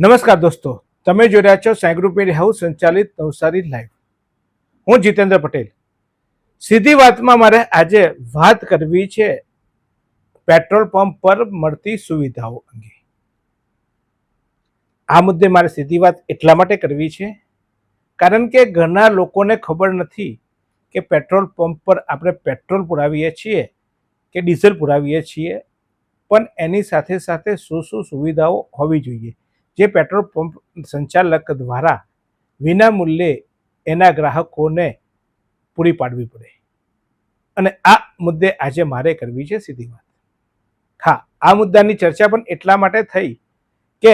નમસ્કાર દોસ્તો, તમે જોઈ રહ્યા છો સાઈ ગ્રુપ મીડિયા હાઉસ સંચાલિત નવસારી લાઈવ. હું જીતેન્દ્ર પટેલ. સીધી વાતમાં મારે આજે વાત કરવી છે પેટ્રોલ પંપ પર મળતી સુવિધાઓ અંગે. આ મુદ્દે મારે સીધી વાત એટલા માટે કરવી છે કારણ કે ઘણા લોકોને ખબર નથી કે પેટ્રોલ પંપ પર આપણે પેટ્રોલ પુરાવીએ છીએ કે ડીઝલ પુરાવીએ છીએ, પણ એની સાથે સાથે શું શું સુવિધાઓ હોવી જોઈએ જે પેટ્રોલ પંપ સંચાલક દ્વારા વિના મૂલ્યે એના ગ્રાહકોને પૂરી પાડવી પડે. અને આ મુદ્દે આજે મારે કરવી છે સીધી વાત. હા, આ મુદ્દાની ચર્ચા પણ એટલા માટે થઈ કે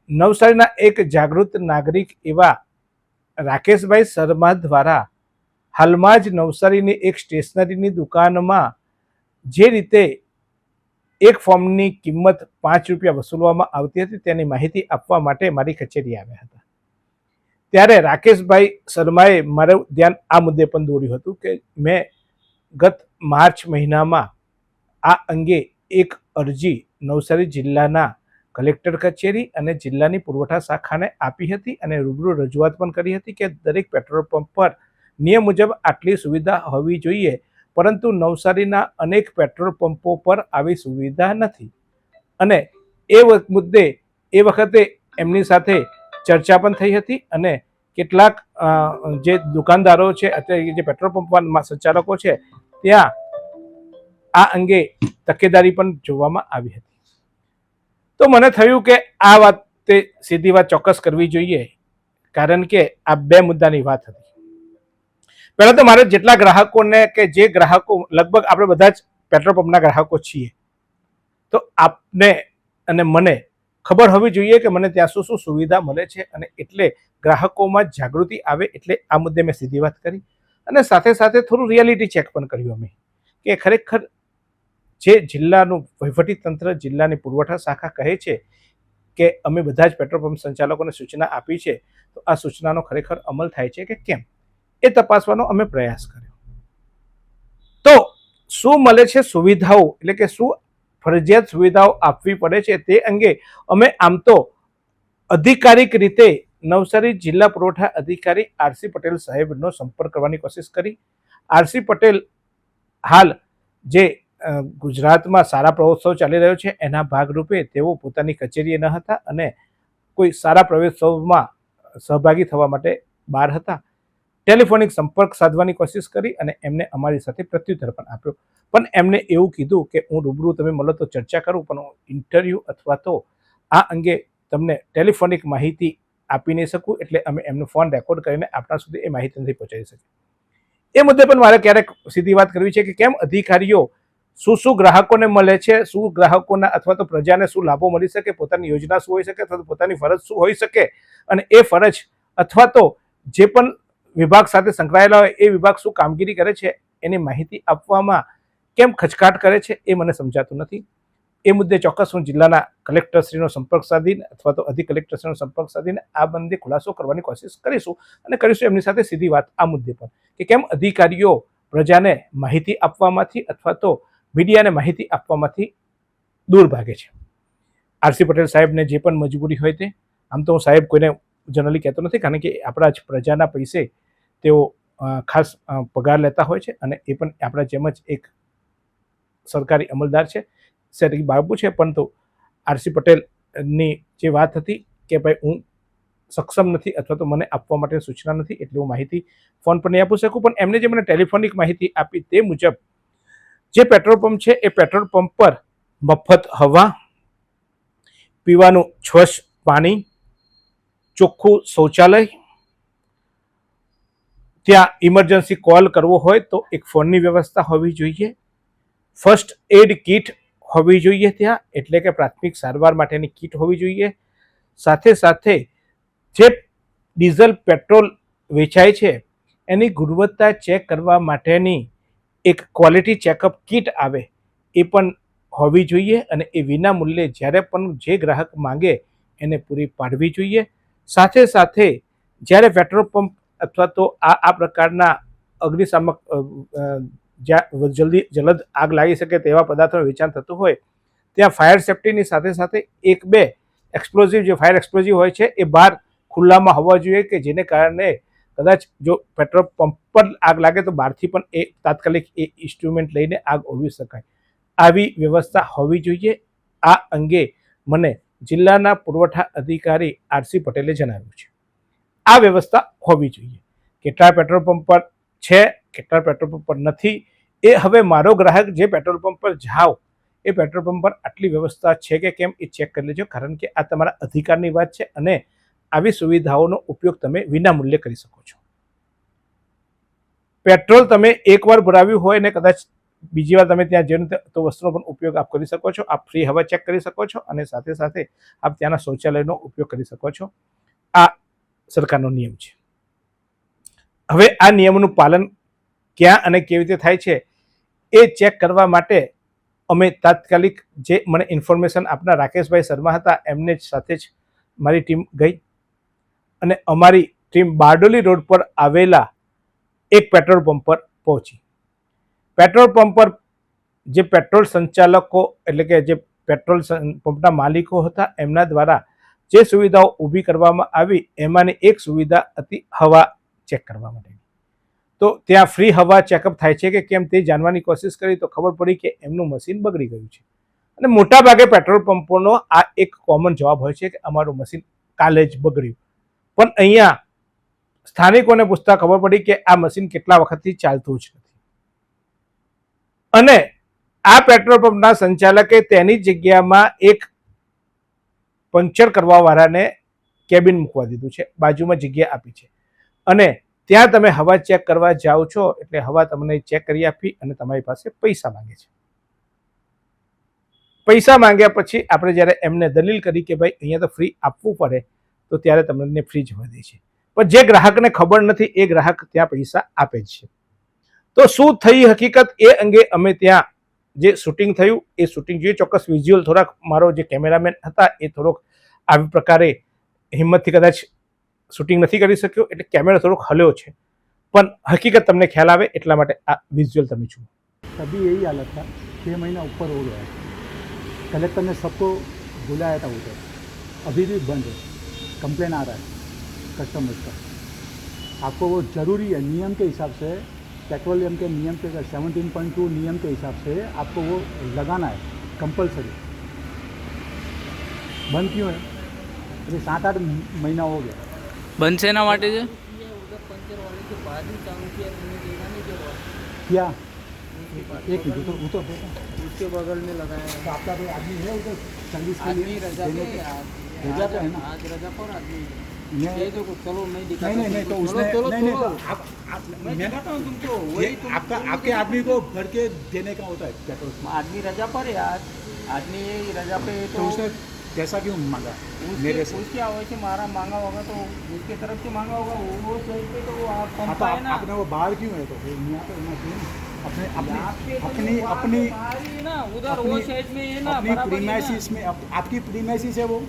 નવસારીના એક જાગૃત નાગરિક એવા રાકેશભાઈ શર્મા દ્વારા હાલમાં જ નવસારીની એક સ્ટેશનરીની દુકાનમાં જે રીતે એક ફોર્મની કિંમત 5 રૂપિયા વસૂલવામાં આવતી હતી તેની માહિતી આપવા માટે મારી કચેરી આવ્યા હતા. ત્યારે રાકેશભાઈ શર્માએ મારું ધ્યાન આ મુદ્દે પણ દોર્યું હતું કે મેં ગત માર્ચ મહિનામાં આ અંગે એક અરજી નવસારી જિલ્લાના કલેક્ટર કચેરી અને જિલ્લાની પુરવઠા શાખાને આપી હતી અને રૂબરૂ રજૂઆત પણ કરી હતી કે દરેક પેટ્રોલ પંપ પર નિયમ મુજબ આટલી સુવિધા હોવી જોઈએ, પરંતુ નવસારીના અનેક પેટ્રોલ પંપો પર આવી સુવિધા નથી. અને એ મુદ્દે એ વખતે એમની સાથે ચર્ચા પણ થઈ હતી અને કેટલાક જે દુકાનદારો છે અથવા જે પેટ્રોલ પંપના સંચાલકો છે ત્યાં આ અંગે તકેદારી પણ જોવામાં આવી હતી. તો મને થયું કે આ વાતે સીધી વાત ચોક્કસ કરવી જોઈએ કારણ કે આ બે મુદ્દાની વાત હતી. પહેલા તો મારે જેટલા ગ્રાહકોને કે જે ગ્રાહકો લગભગ આપણે બધા જ પેટ્રોલ પંપના ગ્રાહકો છીએ, તો આપને અને મને ખબર હોવી જોઈએ કે મને ત્યાં શું શું સુવિધા મળે છે અને એટલે ગ્રાહકોમાં જાગૃતિ આવે એટલે આ મુદ્દે મેં સીધી વાત કરી. અને સાથે સાથે થોડું રિયાલિટી ચેક પણ કર્યું અમે કે ખરેખર જે જિલ્લાનું વહીવટીતંત્ર, જિલ્લાની પુરવઠા શાખા કહે છે કે અમે બધા જ પેટ્રોલ પંપ સંચાલકોને સૂચના આપી છે, તો આ સૂચનાનો ખરેખર અમલ થાય છે કે કેમ એ તપાસવાનો અમે પ્રયાસ કર્યો. તો શું મળે છે સુવિધાઓ, એટલે કે શું ફરજિયાત સુવિધાઓ આપવી પડે છે તે અંગે અમે આમ તો અધિકારિક રીતે નવસારી જિલ્લા પુરવઠા અધિકારી આરસી પટેલ સાહેબનો સંપર્ક કરવાની કોશિશ કરી. આરસી પટેલ હાલ જે ગુજરાતમાં સારા પ્રવેશોત્સવ ચાલી રહ્યો છે એના ભાગરૂપે તેઓ પોતાની કચેરીએ ન હતા અને કોઈ સારા પ્રવેશોત્સવમાં સહભાગી થવા માટે બહાર હતા. ટેલિફોનિક સંપર્ક સાધવાની કોશિશ કરી અને એમને અમારી સાથે પ્રત્યુત્તર પણ આપ્યો, પણ એમને એવું કીધું કે હું રૂબરૂ તમે મળો તો ચર્ચા કરું, પણ હું ઇન્ટરવ્યૂ અથવા તો આ અંગે તમને ટેલિફોનિક માહિતી આપી નહીં શકું, એટલે અમે એમનો ફોન રેકોર્ડ કરીને આપણા સુધી એ માહિતી નથી પહોંચાડી શકીએ. એ મુદ્દે પણ મારે ક્યારેક સીધી વાત કરવી છે કે કેમ અધિકારીઓ શું શું ગ્રાહકોને મળે છે, શું ગ્રાહકોના અથવા તો પ્રજાને શું લાભો મળી શકે, પોતાની યોજના શું હોઈ શકે અથવા તો પોતાની ફરજ શું હોઈ શકે, અને એ ફરજ અથવા તો જે પણ વિભાગ સાથે સંકળાયેલા હોય એ વિભાગ શું કામગીરી કરે છે એની માહિતી આપવામાં કેમ ખચકાટ કરે છે એ મને સમજાતું નથી. એ મુદ્દે ચોક્કસ હું જિલ્લાના કલેક્ટરશ્રીનો સંપર્ક સાધીને અથવા તો અધિક કલેક્ટરશ્રીનો સંપર્ક સાધીને આ બંને ખુલાસો કરવાની કોશિશ કરીશું અને કરીશું એમની સાથે સીધી વાત આ મુદ્દે પર કે કેમ અધિકારીઓ પ્રજાને માહિતી આપવામાંથી અથવા તો મીડિયાને માહિતી આપવામાંથી દૂર ભાગે છે. આરસી પટેલ સાહેબને જે પણ મજબૂરી હોય તે, આમ તો હું સાહેબ કોઈને જનરલી કહેતો નથી કારણ કે આપણા જ પ્રજાના પૈસે તેઓ ખાસ પગાર લેતા હોય છે અને એ પણ આપણા જેમ જ એક સરકારી અમલદાર છે, સરકારી બાબુ છે. પરંતુ આરસી પટેલની જે વાત હતી કે ભાઈ હું સક્ષમ નથી અથવા તો મને આપવા માટે સૂચના નથી એટલે હું માહિતી ફોન પર નહીં આપી શકું, પણ એમને જે મને ટેલિફોનિક માહિતી આપી તે મુજબ જે પેટ્રોલ પંપ છે એ પેટ્રોલ પંપ પર મફત હવા, પીવાનું સ્વચ્છ પાણી, ચોખ્ખું શૌચાલય, ત્યાં ઇમરજન્સી કોલ કરવો હોય તો એક ફોનની વ્યવસ્થા હોવી જોઈએ, ફર્સ્ટ એડ કિટ હોવી જોઈએ ત્યાં, એટલે કે પ્રાથમિક સારવાર માટેની કિટ હોવી જોઈએ. સાથે સાથે જે ડીઝલ પેટ્રોલ વેચાય છે એની ગુણવત્તા ચેક કરવા માટેની એક ક્વોલિટી ચેકઅપ કિટ આવે એ પણ હોવી જોઈએ અને એ વિના મૂલ્યે જ્યારે પણ જે ગ્રાહક માંગે એને પૂરી પાડવી જોઈએ. સાથે સાથે જ્યારે પેટ્રોલ પંપ અથવા તો આ પ્રકારના અગ્નિશામક જ્યાં જલદ આગ લાગી શકે તેવા પદાર્થોનું વેચાણ થતું હોય ત્યાં ફાયર સેફ્ટીની સાથે સાથે 1-2 એક્સપ્લોઝિવ જે ફાયર એક્સપ્લોઝિવ હોય છે એ બહાર ખુલ્લામાં હોવા જોઈએ કે જેને કારણે કદાચ જો પેટ્રોલ પંપ પર આગ લાગે તો બહારથી પણ એ તાત્કાલિક એ ઇન્સ્ટ્રુમેન્ટ લઈને આગ ઓલવી શકાય. આવી વ્યવસ્થા હોવી જોઈએ. આ અંગે મને જિલ્લાના પુરવઠા અધિકારી આરસી પટેલે જણાવ્યું છે. આ વ્યવસ્થા હોવી જોઈએ. કેટલા પેટ્રોલ પંપ પર છે, કેટલા પેટ્રોલ પંપ પર નથી, એ હવે મારો ગ્રાહક જે પેટ્રોલ પંપ પર જાઓ એ પેટ્રોલ પંપ પર આટલી વ્યવસ્થા છે કે કેમ એ ચેક કરી લેજો, કારણ કે આ તમારા અધિકારની વાત છે અને આવી સુવિધાઓનો ઉપયોગ તમે વિના મૂલ્યે કરી શકો છો. પેટ્રોલ તમે એકવાર ભરાવ્યું હોય ને કદાચ બીજી વાર તમે ત્યાં જઈને તો વસ્તુનો પણ ઉપયોગ આપ કરી શકો છો. આપ ફ્રી હવા ચેક કરી શકો છો અને સાથે સાથે આપ ત્યાંના શૌચાલયનો ઉપયોગ કરી શકો છો. આ સરકારનો નિયમ છે. હવે આ નિયમનું પાલન ક્યાં અને કેવી રીતે થાય છે એ ચેક કરવા માટે અમે તાત્કાલિક જે મને ઇન્ફોર્મેશન આપના રાકેશભાઈ શર્મા હતા એમને સાથે જ મારી ટીમ ગઈ અને અમારી ટીમ બારડોલી રોડ પર આવેલા એક પેટ્રોલ પંપ પર પહોંચી. પેટ્રોલ પંપ પર જે પેટ્રોલ સંચાલકો એટલે કે જે પેટ્રોલ પંપના માલિકો હતા એમના દ્વારા જે સુવિધાઓ ઊભી કરવામાં આવી એમાંની એક સુવિધા હતી હવા ચેક કરવા માટે. તો ત્યાં ફ્રી હવા ચેકઅપ થાય છે કે કેમ તે જાણવાની કોશિશ કરી તો ખબર પડી કે એમનું મશીન બગડી ગયું છે. અને મોટાભાગે પેટ્રોલ પંપોનો આ એક કોમન જવાબ હોય છે કે અમારું મશીન કાલે જ બગડ્યું. પણ અહીંયા સ્થાનિકોને પૂછતા ખબર પડી કે આ મશીન કેટલા વખતથી ચાલતું જ નથી. અને આ પેટ્રોલ પંપના સંચાલકે તેની જગ્યામાં એક પંક્ચર કરવા વાળાને કેબિન મૂકવા દીધું છે, બાજુમાં જગ્યા આપી છે અને ત્યાં તમે હવા ચેક કરવા જાઓ છો એટલે હવા તમને ચેક કરી આપી અને તમારી પાસે પૈસા માંગે છે. પૈસા માંગ્યા પછી આપણે જ્યારે એમને દલીલ કરી કે ભાઈ અહીંયા તો ફ્રી આપવું પડે તો ત્યારે તમને ફ્રી જવા દે છે. પણ જે ગ્રાહકને ખબર નથી એ ગ્રાહક ત્યાં પૈસા આપે છે. તો શું થઈ હકીકત એ અંગે અમે ત્યાં જે શૂટિંગ થયું એ શૂટિંગ જોઈએ. ચોક્કસ વિઝ્યુઅલ થોડાક મારો જે કેમેરામેન હતા એ થોડોક આવી પ્રકારે હિંમતથી કદાચ શૂટિંગ નથી કરી શક્યો એટલે કેમેરો થોડોક હલ્યો છે, પણ હકીકત તમને ખ્યાલ આવે એટલા માટે આ વિઝ્યુઅલ તમે જુઓ. तभी यही हालत था, 6 महीना ऊपर हो गया है. कलेक्टर ने सबको बुलाया था उधर, अभी भी बंद है. कंप्लेन आ रहा है कस्टमर्स का. आपको वो ज़रूरी है नियम के हिसाब से, पेट्रोलियम के नियम के 17.2 नियम के हिसाब से आपको वो लगाना है कंपलसरी. बंद क्यों है? अरे 7-8 महीना हो गया. बंद से ना वाटे से क्या एक मिनट उतर उसके बगल में लगाया है. तो आपका कोई आदमी है उधर सर्विस के आदमी लिए रजा देने पे के? रजा पे है ना? आज रजा पर आदमी मैं- ये तो चलो मैं दिखा नहीं तो उसने नहीं तो मैं दिखाता हूँ तुमको. वही तुम आपका आपके आदमी को भर के देने का होता है पेट्रोल. आदमी रजा पर है आज. आदमी ये रजा पे है तो उसने पैसा क्यों मांगा मेरे से? उसकी आवाज़ से मारा मांगा होगा तो उसके तरफ से मांगा होगा. वो साइड पे तो वो आप हाँ, पंप तो है ना. आपने वो बाहर क्यों है तो फिर यहाँ पे होना चाहिए. अपने यहाँ पे तो अपनी वो अपनी बाहर ही है ना, उधर वो अपनी- साइड में है ना, अपनी बराबर है ना. प्रीमाइसिस में आपकी प्रीमाइसिस है वो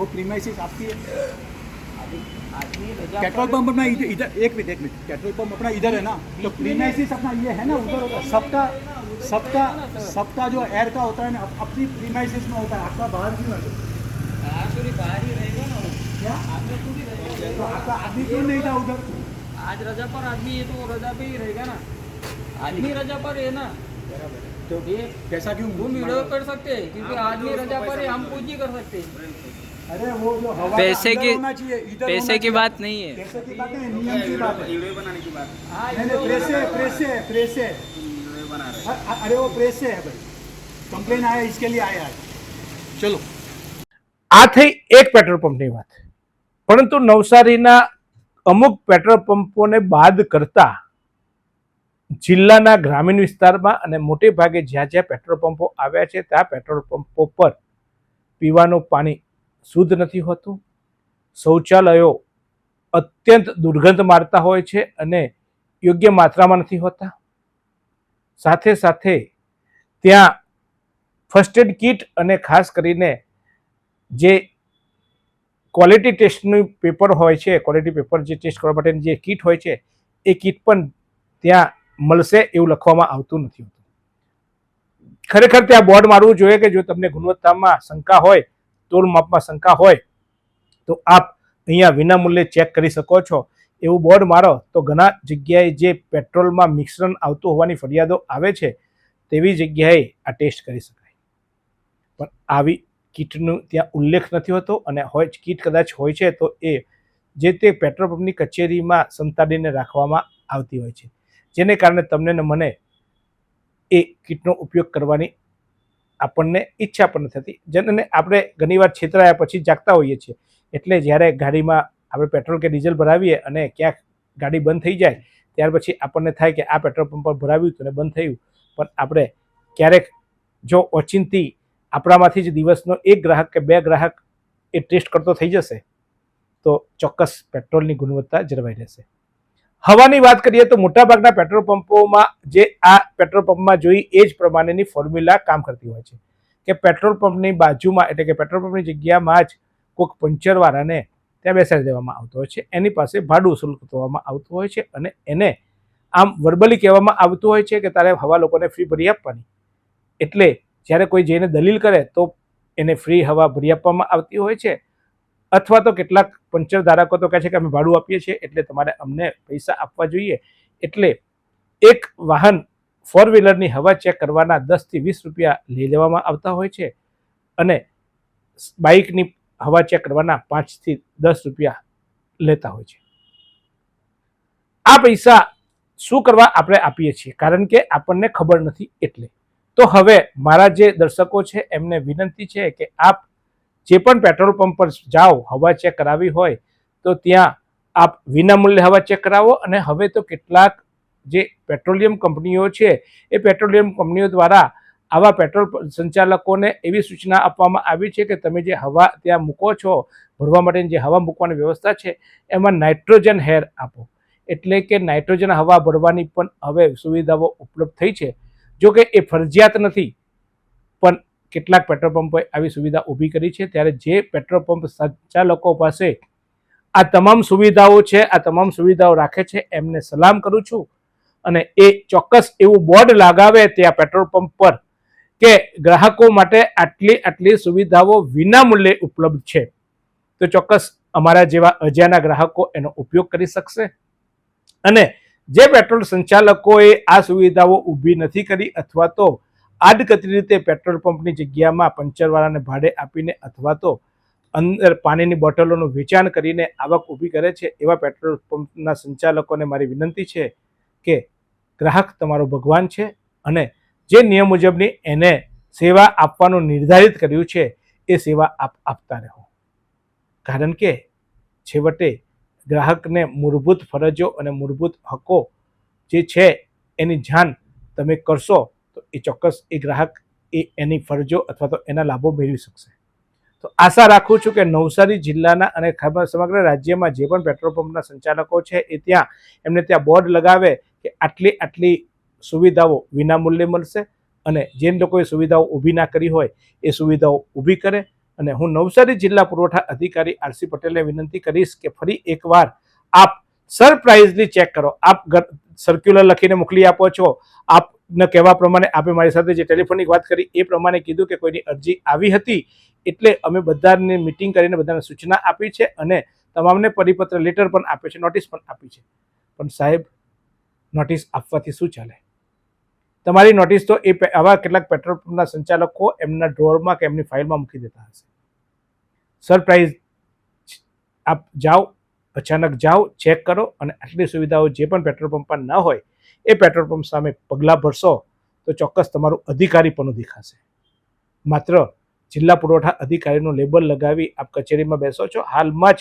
प्रीमाइसिस आपकी है. आदमी रजा पेट्रोल पर- पंप अपना इधर एक मिनट पेट्रोल पंप अपना इधर है ना, तो प्रीमाइसिस अपना ये है ना उधर होता है. सबका जो एयर का होता है ना अपनी प्रीमाइसिस में होता है. आपका बाहर क्यों है? आज थोड़ी बाहर ही रहेगा ना वो. क्या आदमी थोड़ी रहेगा. तो आपका आदमी क्यों नहीं था उधर? आज रजा पर आदमी है तो रजा पे ही रहेगा ना. आदमी रजा पर है ना. तो ये पैसा क्यों तुम वीडियो कर सकते हैं क्योंकि आदमी रजा पर है, हम कुछ नहीं कर सकते. अरे वो जो हवा पैसे का की- अंदर होना चाहिए, इधर पैसे होना की चाहिए. बात नहीं है. पैसे की बात है, नियम की बात है. हाँ, नहीं प्रेस है. अरे वो प्रेस से है भाई, कंप्लेन आया इसके लिए आया है. चलो આ થઈ એક પેટ્રોલ પંપની વાત. પરંતુ નવસારીના અમુક પેટ્રોલ પંપોને બાદ કરતા જિલ્લાના ગ્રામીણ વિસ્તારમાં અને મોટે ભાગે જ્યાં જ્યાં પેટ્રોલ પંપો આવ્યા છે ત્યાં પેટ્રોલ પંપો પર પીવાનું પાણી શુદ્ધ નથી હોતું. શૌચાલયો અત્યંત દુર્ગંધ મારતા હોય છે અને યોગ્ય માત્રામાં નથી હોતા. સાથે સાથે ત્યાં ફર્સ્ટ એડ કિટ અને ખાસ કરીને જે ક્વોલિટી ટેસ્ટનું પેપર હોય છે, ક્વોલિટી પેપર જે ટેસ્ટ કરવા માટેની જે કિટ હોય છે એ કિટ પણ ત્યાં મળશે એવું લખવામાં આવતું નથી હોતું. ખરેખર ત્યાં બોર્ડ મારવું જોઈએ કે જો તમને ગુણવત્તામાં શંકા હોય તોલ માપમાં શંકા હોય તો આપ અહીંયા વિનામૂલ્યે ચેક કરી શકો છો. એવું બોર્ડ મારો તો ઘણા જગ્યાએ જે પેટ્રોલમાં મિશ્રણ આવતું હોવાની ફરિયાદો આવે છે તેવી જગ્યાએ આ ટેસ્ટ કરી શકાય. પણ આવી કીટનું ત્યાં ઉલ્લેખ નથી હોતો, અને હોય કીટ કદાચ હોય છે તો એ જે તે પેટ્રોલ પંપની કચેરીમાં સંતાડીને રાખવામાં આવતી હોય છે, જેને કારણે તમને ને મને એ કીટનો ઉપયોગ કરવાની આપણને ઈચ્છા પણ નથી થતી. જેને આપણે ઘણીવાર છેતરાયા પછી જાગતા હોઈએ છીએ. એટલે જ્યારે ગાડીમાં આપણે પેટ્રોલ કે ડીઝલ ભરાવીએ અને ક્યાંક ગાડી બંધ થઈ જાય ત્યાર પછી આપણને થાય કે આ પેટ્રોલ પંપ પર ભરાવ્યું હતું ને બંધ થયું. પણ આપણે ક્યારેક જો ઓચિંતી આપણામાંથી જ દિવસનો 1 ગ્રાહક કે 2 ગ્રાહક એ ટેસ્ટ કરતો થઈ જશે તો ચોક્કસ પેટ્રોલની ગુણવત્તા જળવાઈ રહેશે. હવાની વાત કરીએ તો મોટાભાગના પેટ્રોલ પંપોમાં જે આ પેટ્રોલ પંપમાં જોઈ એ જ પ્રમાણેની ફોર્મ્યુલા કામ કરતી હોય છે કે પેટ્રોલ પંપની બાજુમાં એટલે કે પેટ્રોલ પંપની જગ્યામાં જ કોઈક પંચરવાળાને ત્યાં બેસાડી દેવામાં આવતો હોય છે. એની પાસે ભાડું વસૂલ કરવામાં આવતું હોય છે અને એને આમ વર્બલી કહેવામાં આવતું હોય છે કે તારે હવા લોકોને ફ્રી ભરી આપવાની. એટલે જ્યારે કોઈ જઈને દલીલ કરે તો એને ફ્રી હવા ભરી આપવામાં આવતી હોય છે. અથવા તો કેટલાક પંચર ધારકો તો કહે છે કે અમે ભાડું આપીએ છીએ એટલે તમારે અમને પૈસા આપવા જોઈએ. એટલે એક વાહન 4 વ્હીલરની હવા ચેક કરવાના 10 થી 20 રૂપિયા લઈ લેવામાં આવતા હોય છે અને બાઇકની હવા ચેક કરવાના 5 થી 10 રૂપિયા લેતા હોય છે. આ પૈસા શું કરવા આપણે આપીએ છીએ? કારણ કે આપણને ખબર નથી એટલે. તો હવે મારા જે દર્શકો છે એમને વિનંતી છે કે આપ જે પણ પેટ્રોલ પંપ પર જાઓ હવા ચેક કરાવી હોય તો ત્યાં આપ વિનામૂલ્યે હવા ચેક કરાવો. અને હવે તો કેટલાક જે પેટ્રોલિયમ કંપનીઓ છે એ પેટ્રોલિયમ કંપનીઓ દ્વારા આવા પેટ્રોલ સંચાલકોને એવી સૂચના આપવામાં આવી છે કે તમે જે હવા ત્યાં મૂકો છો ભરવા માટેની જે હવા મૂકવાની વ્યવસ્થા છે એમાં નાઇટ્રોજન હેર આપો. એટલે કે નાઇટ્રોજન હવા ભરવાની પણ હવે સુવિધાઓ ઉપલબ્ધ થઈ છે. જો કે એ ફરજિયાત નથી, પણ કેટલાક પેટ્રોલ પંપોએ આવી સુવિધા ઊભી કરી છે. ત્યારે જે પેટ્રોલ પંપ સંચાલકો પાસે આ તમામ સુવિધાઓ છે, આ તમામ સુવિધાઓ રાખે છે, એમને સલામ કરું છું. અને એ ચોક્કસ એવું બોર્ડ લગાવે ત્યાં પેટ્રોલ પંપ પર કે ગ્રાહકો માટે આટલી સુવિધાઓ વિનામૂલ્યે ઉપલબ્ધ છે. તો ચોક્કસ અમારા જેવા અજાના ગ્રાહકો એનો ઉપયોગ કરી શકશે. અને જે પેટ્રોલ સંચાલકોએ આ સુવિધાઓ ઊભી નથી કરી અથવા તો આડકતરી રીતે પેટ્રોલ પંપની જગ્યામાં પંચરવાળાને ભાડે આપીને અથવા તો અંદર પાણીની બોટલોનું વેચાણ કરીને આવક ઊભી કરે છે, એવા પેટ્રોલ પંપના સંચાલકોને મારી વિનંતી છે કે ગ્રાહક તમારો ભગવાન છે અને જે નિયમ મુજબની એને સેવા આપવાનું નિર્ધારિત કર્યું છે એ સેવા આપ આપતા રહો. કારણ કે છેવટે ગ્રાહકને મૂળભૂત ફરજો અને મૂળભૂત હકો જે છે એની જાણ તમે કરશો તો એ ચોક્કસ એ ગ્રાહક એની ફરજો અથવા તો એના લાભો મેળવી શકશે. તો આશા રાખું છું કે નવસારી જિલ્લાના અને સમગ્ર રાજ્યમાં જે પણ પેટ્રોલ પંપના સંચાલકો છે એ ત્યાં એમને ત્યાં બોર્ડ લગાવે કે આટલી સુવિધાઓ વિનામૂલ્યે મળશે અને જે લોકોએ સુવિધાઓ ઊભી ના કરી હોય એ સુવિધાઓ ઊભી કરે. અને હું નવસારી જિલ્લા પુરવઠા અધિકારી આરસી પટેલને વિનંતી કરીશ કે ફરી એકવાર આપ સરપ્રાઇઝલી ચેક કરો. આપ સર્ક્યુલર લખીને મોકલી આપો છો. આપને કહેવા પ્રમાણે આપે મારી સાથે જે ટેલિફોનિક વાત કરી એ પ્રમાણે કીધું કે કોઈની અરજી આવી હતી એટલે અમે બધાને મિટિંગ કરીને બધાને સૂચના આપી છે અને તમામને પરિપત્ર લેટર પણ આપ્યો છે, નોટિસ પણ આપી છે. પણ સાહેબ, નોટિસ આપવાથી શું ચાલે? તમારી નોટિસ તો એ આવા કેટલાક પેટ્રોલ પંપના સંચાલકો એમના ડ્રોરમાં કે એમની ફાઇલમાં મૂકી દેતા હશે. સરપ્રાઇઝ આપ જાઓ, અચાનક જાઓ, ચેક કરો અને આટલી સુવિધાઓ જે પણ પેટ્રોલ પંપ પર ન હોય એ પેટ્રોલ પંપ સામે પગલાં ભરશો તો ચોક્કસ તમારું અધિકારીપણું દેખાશે. માત્ર જિલ્લા પુરવઠા અધિકારીનું લેબલ લગાવી આપ કચેરીમાં બેસો છો. હાલમાં જ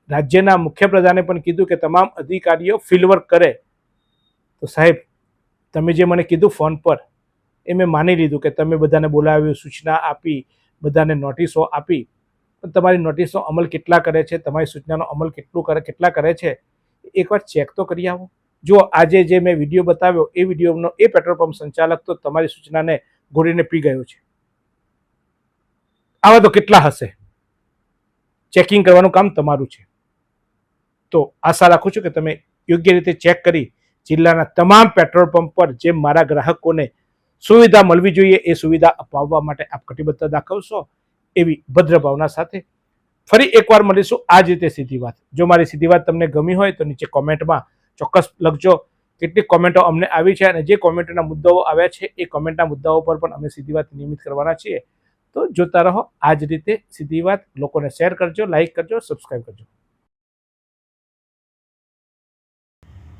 રાજ્યના મુખ્યપ્રધાને પણ કીધું કે તમામ અધિકારીઓ ફિલ્ડવર્ક કરે. તો સાહેબ, તમે જે મને કીધું ફોન પર એ મેં માની લીધું કે તમે બધાને બોલાવ્યું, સૂચના આપી, બધાને નોટિસો આપી, પણ તમારી નોટિસનો અમલ કેટલા કરે છે, તમારી સૂચનાનો અમલ કેટલા કરે છે, એકવાર ચેક તો કરી આવો. જો આજે જે મેં વિડીયો બતાવ્યો એ વિડીયોનો એ પેટ્રોલ પંપ સંચાલક તો તમારી સૂચનાને ઘોડીને પી ગયો છે. આવા તો કેટલા હશે? ચેકિંગ કરવાનું કામ તમારું છે. તો આશા રાખું છું કે તમે યોગ્ય રીતે ચેક કરી જિલ્લાના તમામ પેટ્રોલ પંપ પર જે મારા ગ્રાહકોને સુવિધા મળવી જોઈએ એ સુવિધા અપાવવા માટે આપ કટિબદ્ધતા દાખવશો એવી ભદ્ર ભાવના સાથે ફરી એકવાર મળીશું આ જ રીતે સીધી વાત. જો મારી સીધી વાત તમને ગમી હોય તો નીચે કોમેન્ટમાં ચોક્કસ લખજો. કેટલીક કોમેન્ટો અમને આવી છે અને જે કોમેન્ટના મુદ્દાઓ આવ્યા છે એ કોમેન્ટના મુદ્દાઓ પર પણ અમે સીધી વાત નિયમિત કરવાના છીએ. તો જોતા રહો આ જ રીતે સીધી વાત. લોકોને શેર કરજો, લાઈક કરજો, સબસ્ક્રાઈબ કરજો.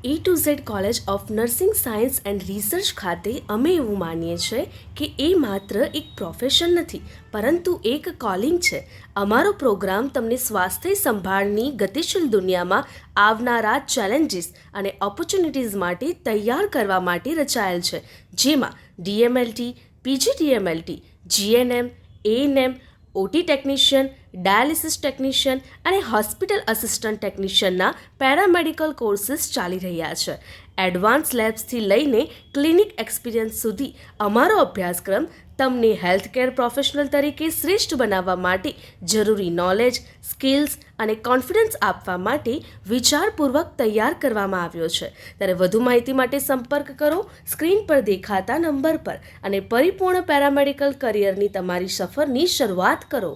A to Z college of nursing science and research ખાતે અમે એવું માનીએ છીએ કે એ માત્ર એક પ્રોફેશન નથી પરંતુ એક કોલિંગ છે. અમારો પ્રોગ્રામ તમને સ્વાસ્થ્ય સંભાળની ગતિશીલ દુનિયામાં આવનારા ચેલેન્જીસ અને ઓપોર્ચ્યુનિટીઝ માટે તૈયાર કરવા માટે રચાયેલ છે, જેમાં DMLT, PGDMLT, GNM, ANM, OT technician, dialysis technician અને હોસ્પિટલ આસિસ્ટન્ટ ટેકનિશિયનના પેરામેડિકલ કોર્સીસ ચાલી રહ્યા છે. એડવાન્સ લેબ્સથી લઈને ક્લિનિક એક્સપિરિયન્સ સુધી અમારો અભ્યાસક્રમ તમને હેલ્થકેર પ્રોફેશનલ તરીકે શ્રેષ્ઠ બનાવવા માટે જરૂરી નોલેજ, સ્કિલ્સ અને કોન્ફિડન્સ આપવા માટે વિચારપૂર્વક તૈયાર કરવામાં આવ્યો છે. ત્યારે વધુ માહિતી માટે સંપર્ક કરો સ્ક્રીન પર દેખાતા નંબર પર અને પરિપૂર્ણ પેરામેડિકલ કરિયરની તમારી સફરની શરૂઆત કરો.